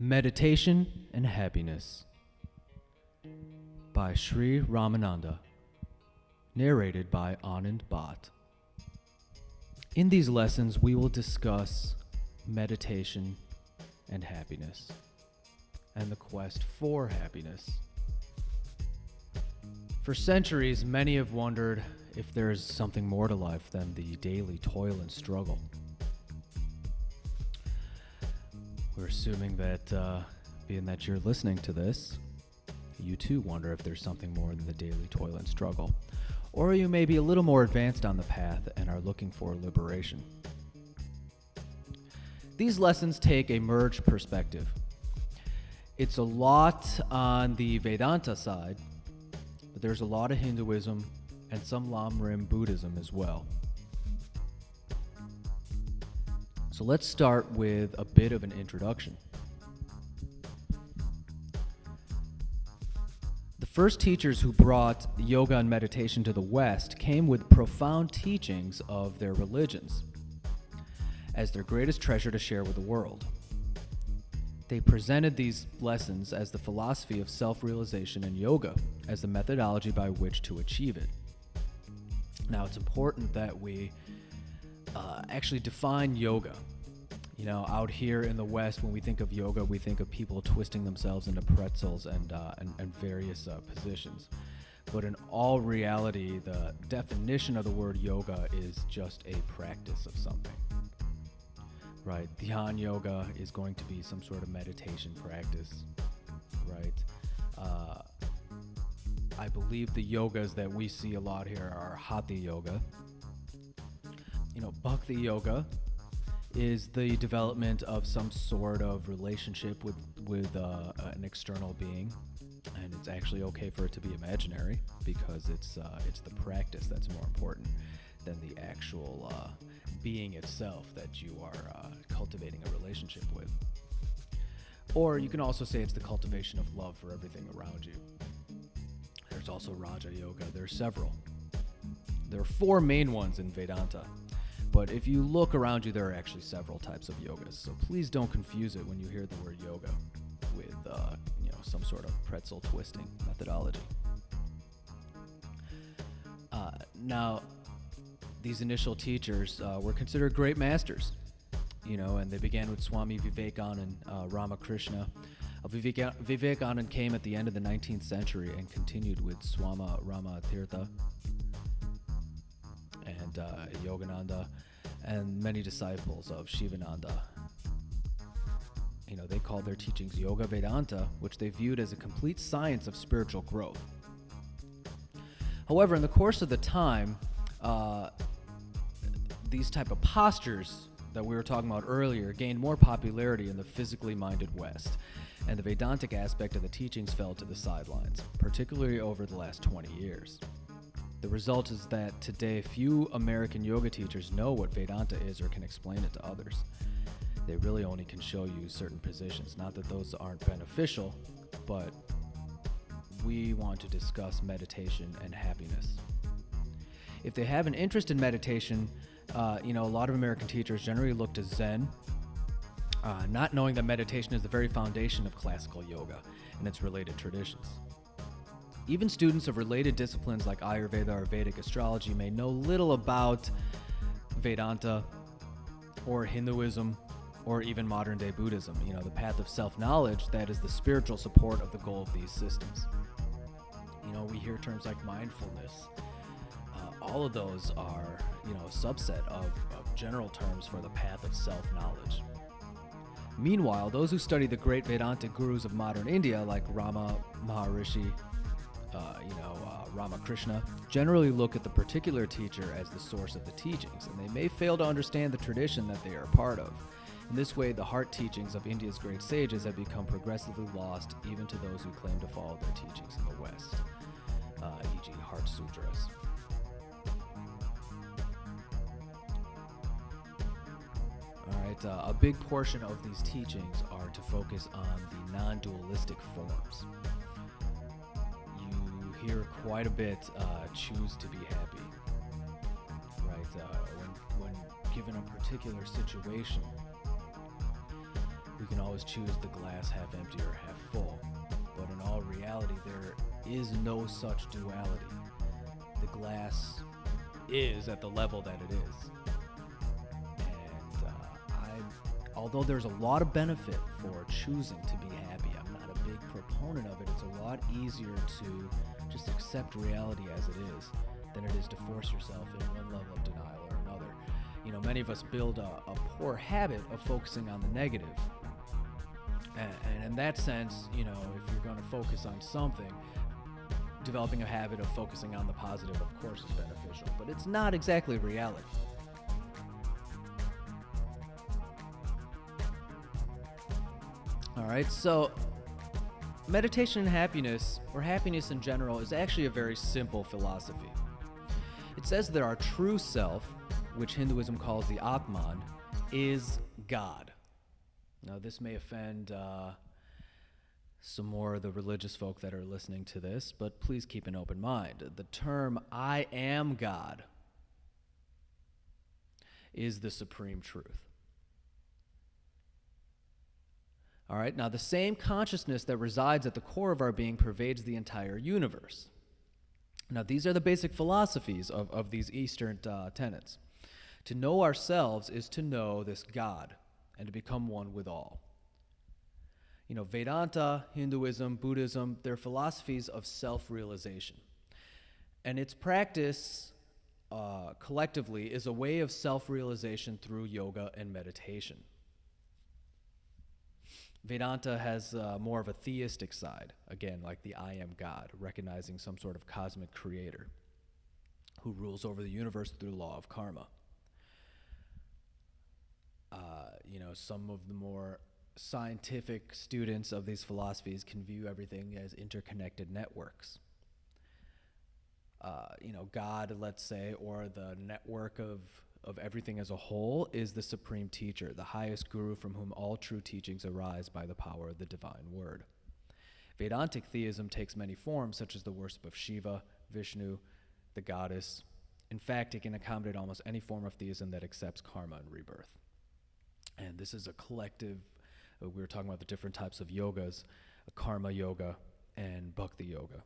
Meditation and Happiness by Sri Ramananda, narrated by Anand Bhatt. In these lessons, we will discuss meditation and happiness, and the quest for happiness. For centuries, many have wondered if there is something more to life than the daily toil and struggle. We're assuming that, being that you're listening to this, you too wonder if there's something more than the daily toil and struggle. Or you may be a little more advanced on the path and are looking for liberation. These lessons take a merged perspective. It's a lot on the Vedanta side, but there's a lot of Hinduism and some Lam Buddhism as well. So let's start with a bit of an introduction. The first teachers who brought yoga and meditation to the West came with profound teachings of their religions as their greatest treasure to share with the world. They presented these lessons as the philosophy of self-realization and yoga as the methodology by which to achieve it. Now, it's important that we actually define yoga. You know, out here in the West, when we think of yoga, we think of people twisting themselves into pretzels and various positions. But in all reality, the definition of the word yoga is just a practice of something. Right? Dhyan yoga is going to be some sort of meditation practice, right? I believe the yogas that we see a lot here are hatha yoga. You know, bhakti yoga is the development of some sort of relationship with an external being, and it's actually okay for it to be imaginary because it's the practice that's more important than the actual being itself that you are cultivating a relationship with. Or you can also say it's the cultivation of love for everything around you. There's also Raja Yoga. There's several. There are 4 main ones in Vedanta, but if you look around you, there are actually several types of yogas. So please don't confuse it when you hear the word yoga with some sort of pretzel twisting methodology. Now, these initial teachers were considered great masters, and they began with Swami Vivekananda and Ramakrishna. Vivekananda came at the end of the 19th century and continued with Swami Ramatirtha and Yogananda and many disciples of Shivananda. They called their teachings Yoga Vedanta, which they viewed as a complete science of spiritual growth. However, in the course of the time, these type of postures that we were talking about earlier gained more popularity in the physically minded West, and the Vedantic aspect of the teachings fell to the sidelines, particularly over the last 20 years. The result is that today few American yoga teachers know what Vedanta is or can explain it to others. They really only can show you certain positions. Not that those aren't beneficial, but we want to discuss meditation and happiness. If they have an interest in meditation, a lot of American teachers generally look to Zen, not knowing that meditation is the very foundation of classical yoga and its related traditions. Even students of related disciplines like Ayurveda or Vedic astrology may know little about Vedanta or Hinduism or even modern-day Buddhism, the path of self-knowledge that is the spiritual support of the goal of these systems. We hear terms like mindfulness. All of those are, a subset of general terms for the path of self-knowledge. Meanwhile, those who study the great Vedantic gurus of modern India, like Rama Maharishi, Ramakrishna, generally look at the particular teacher as the source of the teachings, and they may fail to understand the tradition that they are a part of. In this way, the heart teachings of India's great sages have become progressively lost even to those who claim to follow their teachings in the West, e.g. Heart Sutras. All right, a big portion of these teachings are to focus on the non-dualistic forms. You hear quite a bit, choose to be happy, right? When given a particular situation, we can always choose the glass half empty or half full. But in all reality, there is no such duality. The glass is at the level that it is. And although there's a lot of benefit for choosing to be happy, I'm not a big proponent of it. It's a lot easier to just accept reality as it is than it is to force yourself in one level of denial or another. You know, many of us build a poor habit of focusing on the negative. And in that sense, you know, if you're going to focus on something, developing a habit of focusing on the positive, of course, is beneficial. But it's not exactly reality. All right, so meditation and happiness, or happiness in general, is actually a very simple philosophy. It says that our true self, which Hinduism calls the Atman, is God. Now, this may offend some more of the religious folk that are listening to this, but please keep an open mind. The term "I am God" is the supreme truth. All right, now the same consciousness that resides at the core of our being pervades the entire universe. Now, these are the basic philosophies of these Eastern tenets. To know ourselves is to know this God and to become one with all. You know, Vedanta, Hinduism, Buddhism, they're philosophies of self-realization. And its practice collectively is a way of self-realization through yoga and meditation. Vedanta has more of a theistic side, again, like the I am God, recognizing some sort of cosmic creator who rules over the universe through the law of karma. You know, some of the more scientific students of these philosophies can view everything as interconnected networks. You know, God, let's say, or the network of everything as a whole is the supreme teacher, the highest guru from whom all true teachings arise by the power of the divine word. Vedantic theism takes many forms, such as the worship of Shiva, Vishnu, the goddess. In fact, it can accommodate almost any form of theism that accepts karma and rebirth. And this is a collective, we were talking about the different types of yogas, karma yoga and bhakti yoga.